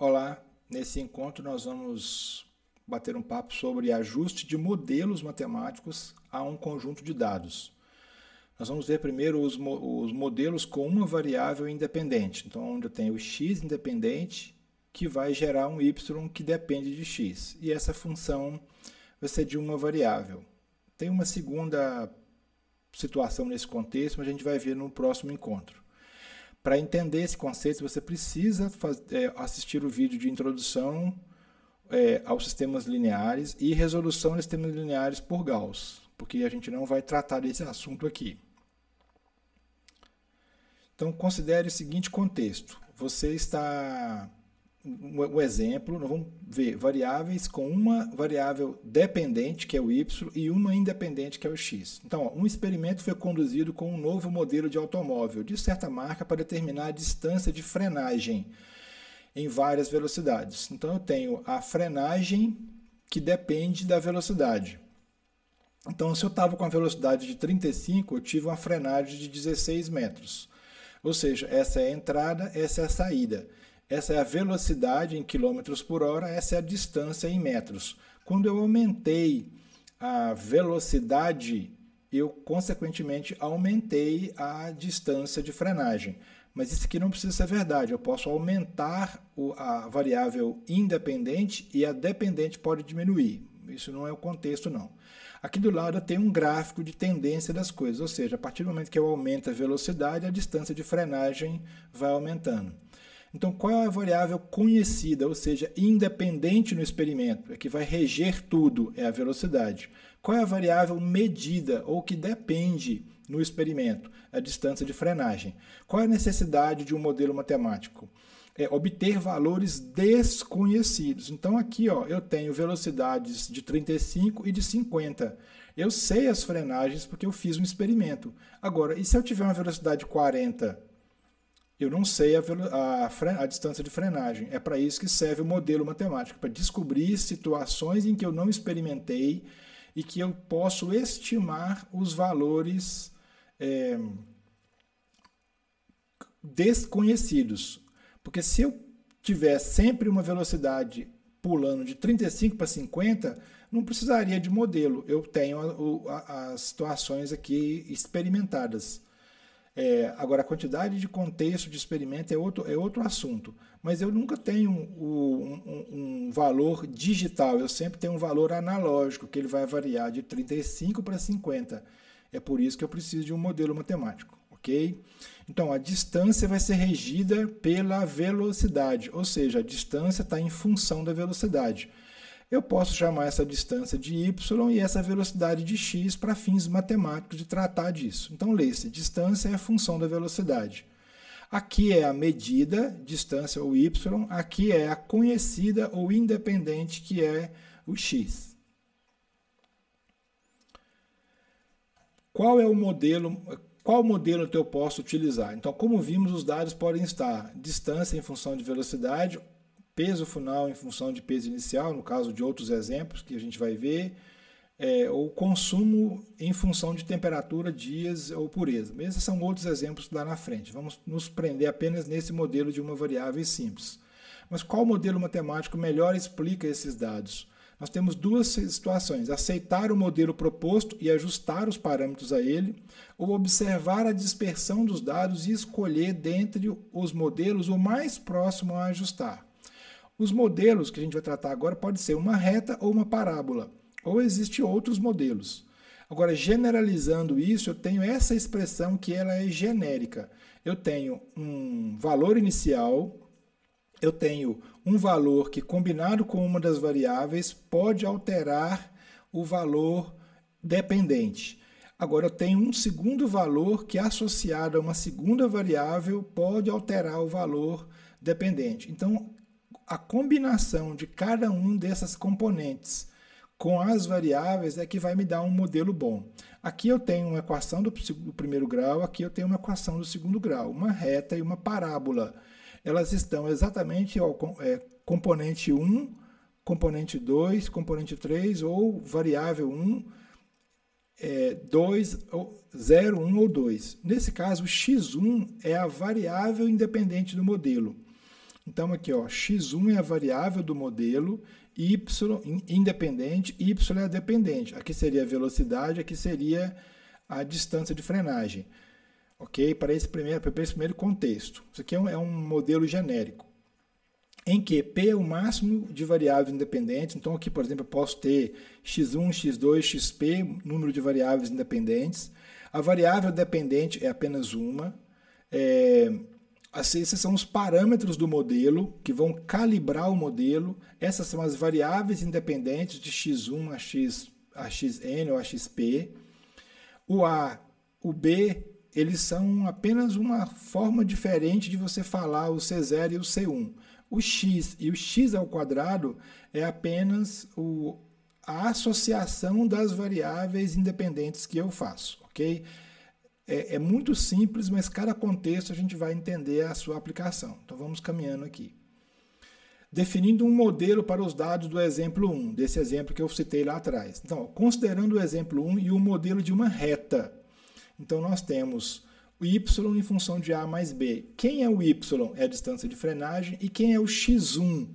Olá, nesse encontro nós vamos bater um papo sobre ajuste de modelos matemáticos a um conjunto de dados. Nós vamos ver primeiro os modelos com uma variável independente, então onde eu tenho o x independente que vai gerar um y que depende de x, e essa função vai ser de uma variável. Tem uma segunda situação nesse contexto, mas a gente vai ver no próximo encontro. Para entender esse conceito, você precisa assistir o vídeo de introdução aos sistemas lineares e resolução de sistemas lineares por Gauss, porque a gente não vai tratar desse assunto aqui. Então, considere o seguinte contexto. Você está... O exemplo, nós vamos ver variáveis com uma variável dependente, que é o y, e uma independente, que é o x. Então, um experimento foi conduzido com um novo modelo de automóvel de certa marca para determinar a distância de frenagem em várias velocidades. Então, eu tenho a frenagem que depende da velocidade. Então, se eu estava com a velocidade de 35, eu tive uma frenagem de 16 metros. Ou seja, essa é a entrada, essa é a saída. Essa é a velocidade em quilômetros por hora, essa é a distância em metros. Quando eu aumentei a velocidade, eu, consequentemente, aumentei a distância de frenagem. Mas isso aqui não precisa ser verdade. Eu posso aumentar a variável independente e a dependente pode diminuir. Isso não é o contexto, não. Aqui do lado eu tenho um gráfico de tendência das coisas, ou seja, a partir do momento que eu aumento a velocidade, a distância de frenagem vai aumentando. Então, qual é a variável conhecida, ou seja, independente no experimento, que vai reger tudo, é a velocidade. Qual é a variável medida, ou que depende no experimento? A distância de frenagem. Qual é a necessidade de um modelo matemático? É obter valores desconhecidos. Então, aqui eu tenho velocidades de 35 e de 50. Eu sei as frenagens porque eu fiz um experimento. Agora, e se eu tiver uma velocidade de 40? Eu não sei a distância de frenagem. É para isso que serve o modelo matemático, para descobrir situações em que eu não experimentei e que eu posso estimar os valores desconhecidos. Porque se eu tiver sempre uma velocidade pulando de 35 para 50, não precisaria de modelo. Eu tenho as situações aqui experimentadas. Agora, a quantidade de contexto de experimento é outro assunto, mas eu nunca tenho um valor digital, eu sempre tenho um valor analógico, que ele vai variar de 35 para 50. É por isso que eu preciso de um modelo matemático, ok? Então, a distância vai ser regida pela velocidade, ou seja, a distância está em função da velocidade. Eu posso chamar essa distância de y e essa velocidade de x para fins matemáticos de tratar disso. Então, leia-se, distância é a função da velocidade. Aqui é a medida, distância ou y, aqui é a conhecida ou independente, que é o x. Qual modelo que eu posso utilizar? Então, como vimos, os dados podem estar distância em função de velocidade, peso final em função de peso inicial, no caso de outros exemplos que a gente vai ver, ou consumo em função de temperatura, dias ou pureza. Esses são outros exemplos lá na frente. Vamos nos prender apenas nesse modelo de uma variável simples. Mas qual modelo matemático melhor explica esses dados? Nós temos duas situações: aceitar o modelo proposto e ajustar os parâmetros a ele, ou observar a dispersão dos dados e escolher dentre os modelos o mais próximo a ajustar. Os modelos que a gente vai tratar agora pode ser uma reta ou uma parábola, ou existem outros modelos. Agora, generalizando isso, eu tenho essa expressão que ela é genérica. Eu tenho um valor inicial, eu tenho um valor que, combinado com uma das variáveis, pode alterar o valor dependente. Agora, eu tenho um segundo valor que, associado a uma segunda variável, pode alterar o valor dependente. Então, a combinação de cada um dessas componentes com as variáveis é que vai me dar um modelo bom. Aqui eu tenho uma equação do primeiro grau, aqui eu tenho uma equação do segundo grau, uma reta e uma parábola. Elas estão exatamente componente 1, componente 2, componente 3 ou variável 1, 2, 0, 1 ou 2. Nesse caso, x1 é a variável independente do modelo. Então, aqui, ó, x1 é a variável do modelo, y independente, y é a dependente. Aqui seria a velocidade, aqui seria a distância de frenagem. Ok? Para esse primeiro contexto. Isso aqui é um modelo genérico, em que P é o máximo de variáveis independentes. Então, aqui, por exemplo, eu posso ter x1, x2, xp, número de variáveis independentes. A variável dependente é apenas uma. Esses são os parâmetros do modelo que vão calibrar o modelo. Essas são as variáveis independentes de x1 a xn ou a xp. O A, o B, eles são apenas uma forma diferente de você falar o C0 e o C1. O x e o x ao quadrado é apenas a associação das variáveis independentes que eu faço, ok? É muito simples, mas cada contexto a gente vai entender a sua aplicação. Então vamos caminhando aqui. Definindo um modelo para os dados do exemplo 1, desse exemplo que eu citei lá atrás. Então, considerando o exemplo 1 e o modelo de uma reta. Então nós temos o y em função de A mais B. Quem é o y? É a distância de frenagem. E quem é o x1?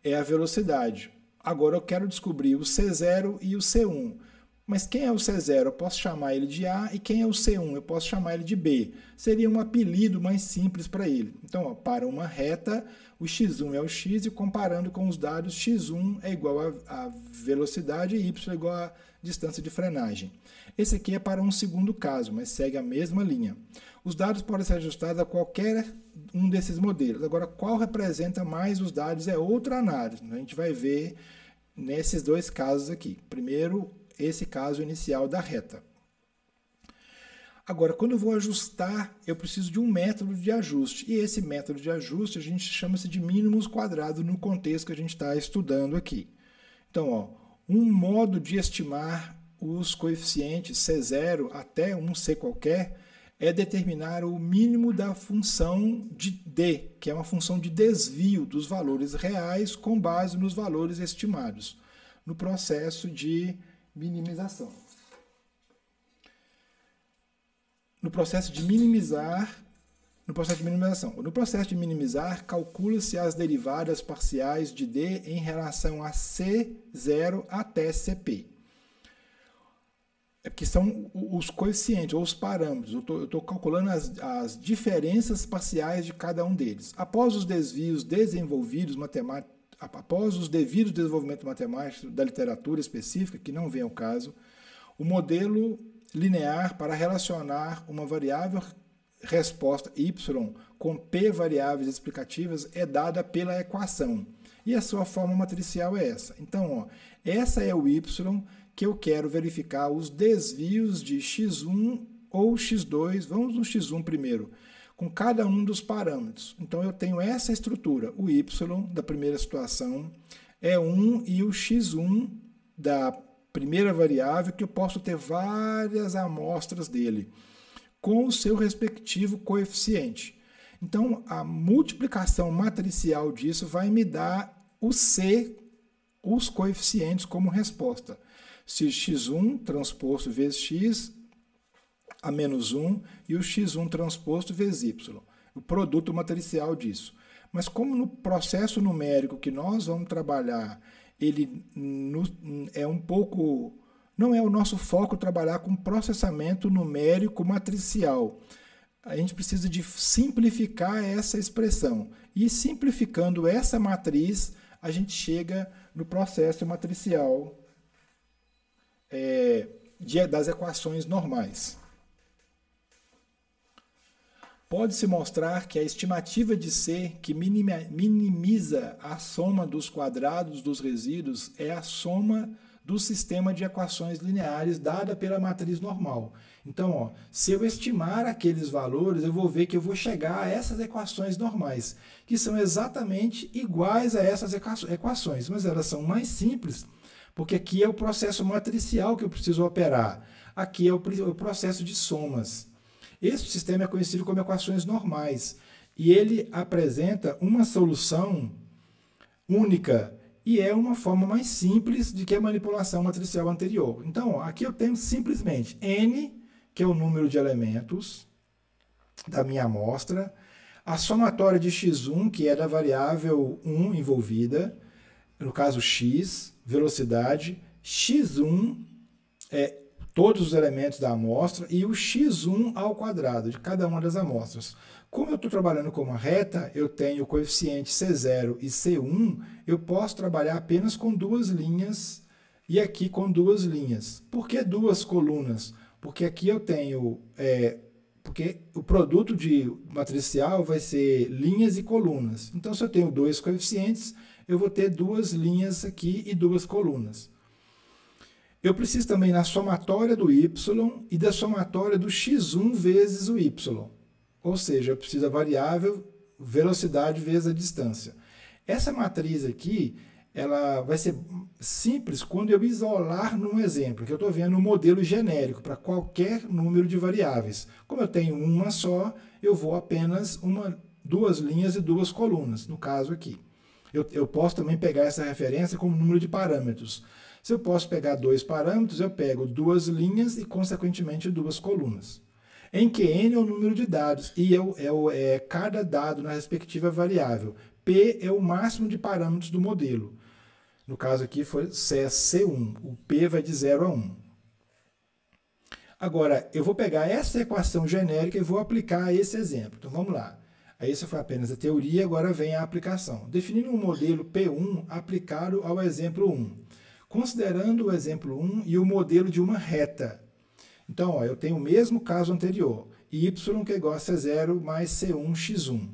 É a velocidade. Agora eu quero descobrir o C0 e o C1. Mas quem é o C0? Eu posso chamar ele de A, e quem é o C1? Eu posso chamar ele de B. Seria um apelido mais simples para ele. Então, ó, para uma reta, o x1 é o x, e comparando com os dados, x1 é igual a velocidade e y é igual a distância de frenagem. Esse aqui é para um segundo caso, mas segue a mesma linha. Os dados podem ser ajustados a qualquer um desses modelos. Agora, qual representa mais os dados é outra análise. A gente vai ver nesses dois casos aqui. Primeiro, esse caso inicial da reta. Agora, quando eu vou ajustar, eu preciso de um método de ajuste. E esse método de ajuste a gente chama-se de mínimos quadrados no contexto que a gente está estudando aqui. Então, ó, um modo de estimar os coeficientes C0 até um C qualquer é determinar o mínimo da função de D, que é uma função de desvio dos valores reais com base nos valores estimados, no processo de minimização. No processo de minimizar, calcula-se as derivadas parciais de D em relação a C0 até CP. Que são os coeficientes, ou os parâmetros. Eu estou calculando as diferenças parciais de cada um deles. Após os desvios desenvolvidos após os devidos desenvolvimentos matemáticos da literatura específica, que não vem ao caso, o modelo linear para relacionar uma variável resposta y com p variáveis explicativas é dada pela equação. E a sua forma matricial é essa. Então, ó, essa é o y que eu quero verificar os desvios de x1 ou x2, vamos no x1 primeiro, com cada um dos parâmetros. Então, eu tenho essa estrutura. O y da primeira situação é 1 e o x1 da primeira variável, que eu posso ter várias amostras dele, com o seu respectivo coeficiente. Então, a multiplicação matricial disso vai me dar o C, os coeficientes como resposta. Se x1 transposto vezes x a menos 1 e o x1 transposto vezes y. O produto matricial disso. Mas como no processo numérico que nós vamos trabalhar, ele é um pouco... Não é o nosso foco trabalhar com processamento numérico matricial. A gente precisa de simplificar essa expressão. E simplificando essa matriz, a gente chega no processo matricial das equações normais. Pode-se mostrar que a estimativa de C, que minimiza a soma dos quadrados dos resíduos, é a soma do sistema de equações lineares dada pela matriz normal. Então, ó, se eu estimar aqueles valores, eu vou ver que eu vou chegar a essas equações normais, que são exatamente iguais a essas equações, mas elas são mais simples, porque aqui é o processo matricial que eu preciso operar. Aqui é o processo de somas. Este sistema é conhecido como equações normais, e ele apresenta uma solução única, e é uma forma mais simples do que a manipulação matricial anterior. Então, ó, aqui eu tenho simplesmente n, que é o número de elementos da minha amostra. A somatória de x1, que é da variável 1 envolvida, no caso x, velocidade, x1 é todos os elementos da amostra e o x1 ao quadrado de cada uma das amostras. Como eu estou trabalhando com uma reta, eu tenho o coeficiente C0 e C1, eu posso trabalhar apenas com duas linhas e aqui com duas linhas. Por que duas colunas? Porque aqui eu tenho... porque o produto de matricial vai ser linhas e colunas. Então, se eu tenho dois coeficientes, eu vou ter duas linhas aqui e duas colunas. Eu preciso também na somatória do y e da somatória do x1 vezes o y. Ou seja, eu preciso da variável velocidade vezes a distância. Essa matriz aqui, ela vai ser simples quando eu isolar num exemplo, que eu estou vendo um modelo genérico para qualquer número de variáveis. Como eu tenho uma só, eu vou apenas duas linhas e duas colunas, no caso aqui. Eu posso também pegar essa referência como número de parâmetros. Se eu posso pegar dois parâmetros, eu pego duas linhas e, consequentemente, duas colunas. Em que n é o número de dados e é cada dado na respectiva variável. P é o máximo de parâmetros do modelo. No caso aqui foi C1. O P vai de 0 a 1. Agora, eu vou pegar essa equação genérica e vou aplicar a esse exemplo. Então, vamos lá. Aí, essa foi apenas a teoria, agora vem a aplicação. Definindo um modelo P1 aplicado ao exemplo 1. Considerando o exemplo 1 e o modelo de uma reta. Então, ó, eu tenho o mesmo caso anterior. Y que é igual a C0 mais C1 x1.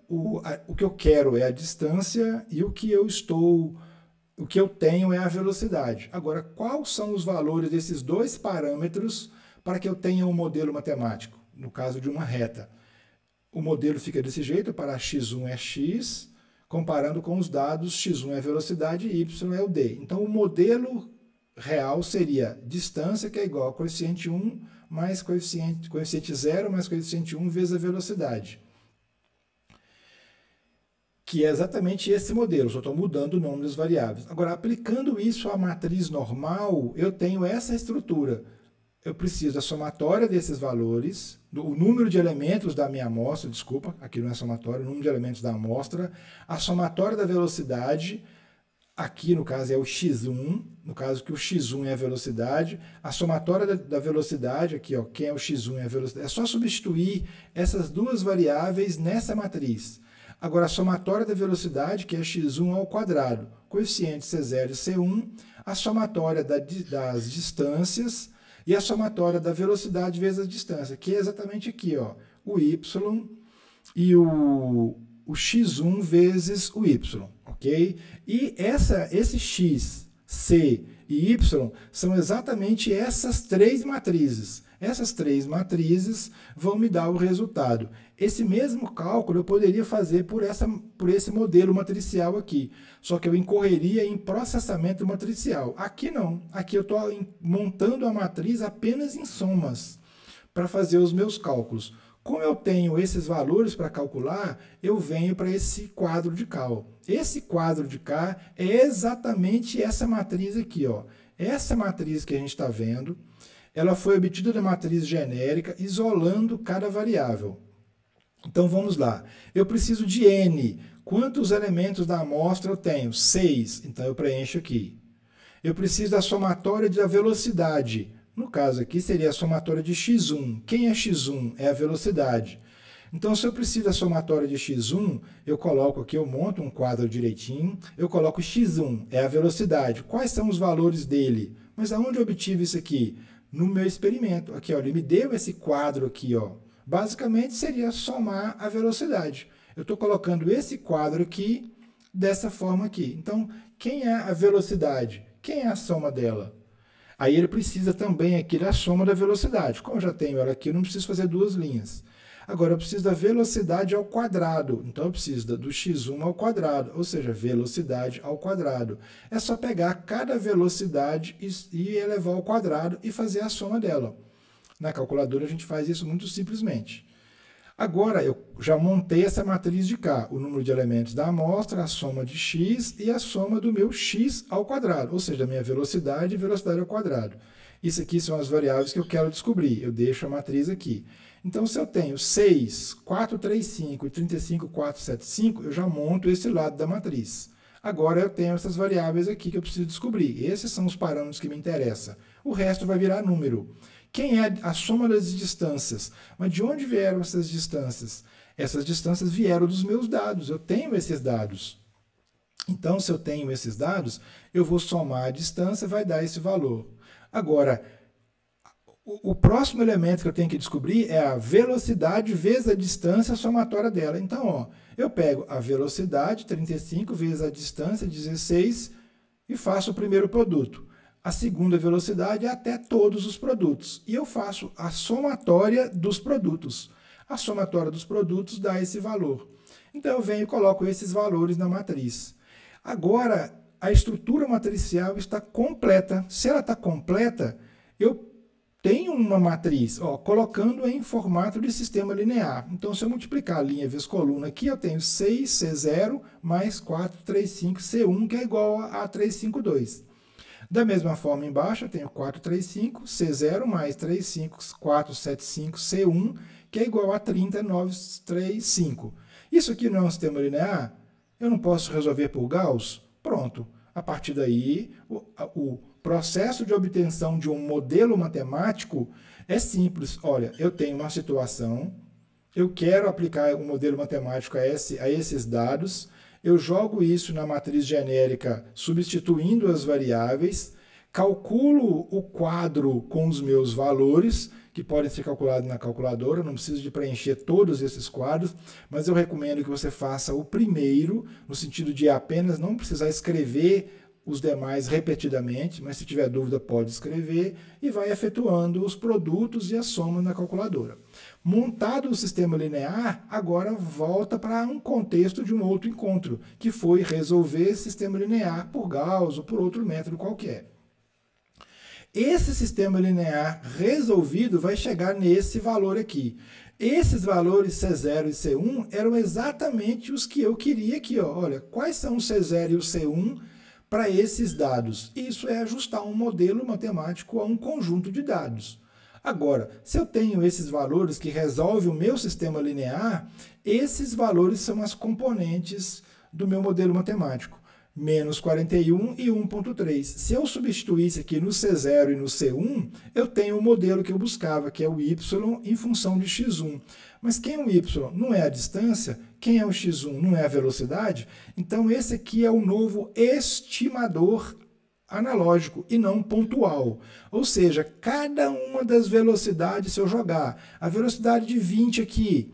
O que eu quero é a distância e o que eu tenho é a velocidade. Agora, quais são os valores desses dois parâmetros para que eu tenha um modelo matemático? No caso de uma reta. O modelo fica desse jeito, para x1 é x, comparando com os dados, x1 é velocidade e y é o d. Então, o modelo real seria distância, que é igual a coeficiente 1 mais coeficiente 0 mais coeficiente 1 vezes a velocidade. Que é exatamente esse modelo, só estou mudando o nome das variáveis. Agora, aplicando isso à matriz normal, eu tenho essa estrutura. Eu preciso da somatória desses valores, o número de elementos da minha amostra, desculpa, aqui não é somatória, o número de elementos da amostra, a somatória da velocidade, aqui no caso é o x1, no caso que o x1 é a velocidade, a somatória da velocidade, aqui ó, quem é o x1 é a velocidade, é só substituir essas duas variáveis nessa matriz. Agora, a somatória da velocidade, que é x1 ao quadrado, coeficiente C0 e C1, a somatória das distâncias e a somatória da velocidade vezes a distância, que é exatamente aqui, ó, o y e o x1 vezes o y, ok? E esse x, c e y são exatamente essas três matrizes. Essas três matrizes vão me dar o resultado. Esse mesmo cálculo eu poderia fazer por esse modelo matricial aqui, só que eu incorreria em processamento matricial. Aqui não, aqui eu estou montando a matriz apenas em somas para fazer os meus cálculos. Como eu tenho esses valores para calcular, eu venho para esse quadro de K. Esse quadro de K é exatamente essa matriz aqui, ó. Essa matriz que a gente está vendo, ela foi obtida da matriz genérica, isolando cada variável. Então, vamos lá. Eu preciso de n. Quantos elementos da amostra eu tenho? 6. Então, eu preencho aqui. Eu preciso da somatória da velocidade. No caso aqui, seria a somatória de x1. Quem é x1? É a velocidade. Então, se eu preciso da somatória de x1, eu coloco aqui, eu monto um quadro direitinho, eu coloco x1, é a velocidade. Quais são os valores dele? Mas aonde eu obtive isso aqui? No meu experimento. Aqui, ó, ele me deu esse quadro aqui, ó. Basicamente, seria somar a velocidade. Eu estou colocando esse quadro aqui dessa forma aqui. Então, quem é a velocidade? Quem é a soma dela? Aí ele precisa também aqui da soma da velocidade. Como eu já tenho ela aqui, eu não preciso fazer duas linhas. Agora, eu preciso da velocidade ao quadrado. Então, eu preciso do x1 ao quadrado, ou seja, velocidade ao quadrado. É só pegar cada velocidade e elevar ao quadrado e fazer a soma dela. Na calculadora, a gente faz isso muito simplesmente. Agora, eu já montei essa matriz de K, o número de elementos da amostra, a soma de x e a soma do meu x ao quadrado, ou seja, a minha velocidade e velocidade ao quadrado. Isso aqui são as variáveis que eu quero descobrir. Eu deixo a matriz aqui. Então, se eu tenho 6, 4, 3, 5 e 35, 4, 7, 5, eu já monto esse lado da matriz. Agora eu tenho essas variáveis aqui que eu preciso descobrir. Esses são os parâmetros que me interessam. O resto vai virar número. Quem é a soma das distâncias? Mas de onde vieram essas distâncias? Essas distâncias vieram dos meus dados. Eu tenho esses dados. Então, se eu tenho esses dados, eu vou somar a distância, vai dar esse valor. Agora, o próximo elemento que eu tenho que descobrir é a velocidade vezes a distância somatória dela. Então, ó, eu pego a velocidade, 35, vezes a distância, 16, e faço o primeiro produto. A segunda velocidade é até todos os produtos. E eu faço a somatória dos produtos. A somatória dos produtos dá esse valor. Então, eu venho e coloco esses valores na matriz. Agora, a estrutura matricial está completa. Se ela está completa, eu tenho uma matriz, ó, colocando em formato de sistema linear. Então, se eu multiplicar a linha vezes coluna aqui, eu tenho 6C0 mais 435C1, que é igual a 352. Da mesma forma, embaixo, eu tenho 435C0 mais 35475C1, que é igual a 30935. Isso aqui não é um sistema linear? Eu não posso resolver por Gauss? Pronto. A partir daí, o processo de obtenção de um modelo matemático é simples. Olha, eu tenho uma situação, eu quero aplicar um modelo matemático a esses dados, eu jogo isso na matriz genérica substituindo as variáveis, calculo o quadro com os meus valores, que podem ser calculados na calculadora, não preciso de preencher todos esses quadros, mas eu recomendo que você faça o primeiro, no sentido de apenas não precisar escrever os demais repetidamente, mas se tiver dúvida pode escrever, e vai efetuando os produtos e as somas na calculadora. Montado o sistema linear, agora volta para um contexto de um outro encontro, que foi resolver esse sistema linear por Gauss ou por outro método qualquer. Esse sistema linear resolvido vai chegar nesse valor aqui. Esses valores C0 e C1 eram exatamente os que eu queria aqui. Ó. Olha, quais são o C0 e o C1 para esses dados? Isso é ajustar um modelo matemático a um conjunto de dados. Agora, se eu tenho esses valores que resolvem o meu sistema linear, esses valores são as componentes do meu modelo matemático. Menos 41 e 1.3. Se eu substituísse aqui no C0 e no C1, eu tenho o modelo que eu buscava, que é o y em função de x1. Mas quem é o y? Não é a distância. Quem é o x1? Não é a velocidade. Então, esse aqui é o novo estimador analógico e não pontual. Ou seja, cada uma das velocidades, se eu jogar a velocidade de 20 aqui,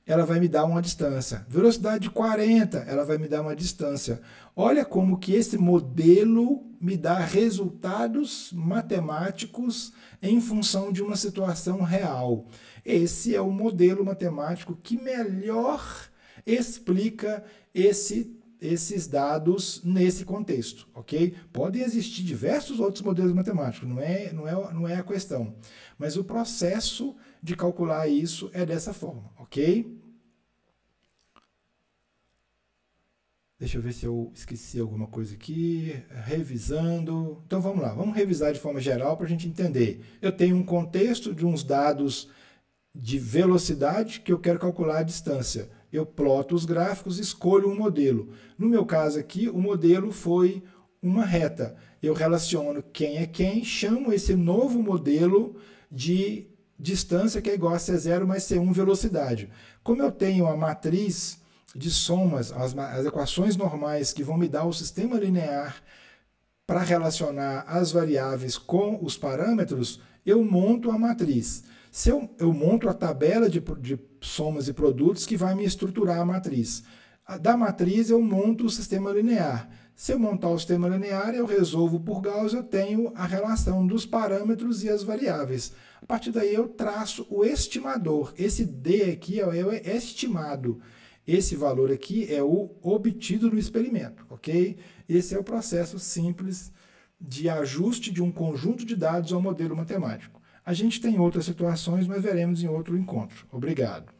ela vai me dar uma distância. Velocidade de 40, ela vai me dar uma distância. Olha como que esse modelo me dá resultados matemáticos em função de uma situação real. Esse é o modelo matemático que melhor explica esses dados nesse contexto, ok? Podem existir diversos outros modelos matemáticos, não é a questão. Mas o processo de calcular isso é dessa forma, ok? Deixa eu ver se eu esqueci alguma coisa aqui. Revisando. Então vamos lá, vamos revisar de forma geral para a gente entender. Eu tenho um contexto de uns dados de velocidade que eu quero calcular a distância. Eu ploto os gráficos, escolho um modelo. No meu caso aqui, o modelo foi uma reta. Eu relaciono quem é quem, chamo esse novo modelo de distância que é igual a C0 mais C1 velocidade. Como eu tenho a matriz de somas, as equações normais que vão me dar o sistema linear para relacionar as variáveis com os parâmetros, eu monto a matriz. Se eu monto a tabela de somas e produtos que vai me estruturar a matriz. Da matriz eu monto o sistema linear. Se eu montar o sistema linear, eu resolvo por Gauss, eu tenho a relação dos parâmetros e as variáveis. A partir daí eu traço o estimador. Esse D aqui é o estimado. Esse valor aqui é o obtido no experimento, ok? Esse é o processo simples de ajuste de um conjunto de dados ao modelo matemático. A gente tem outras situações, mas veremos em outro encontro. Obrigado.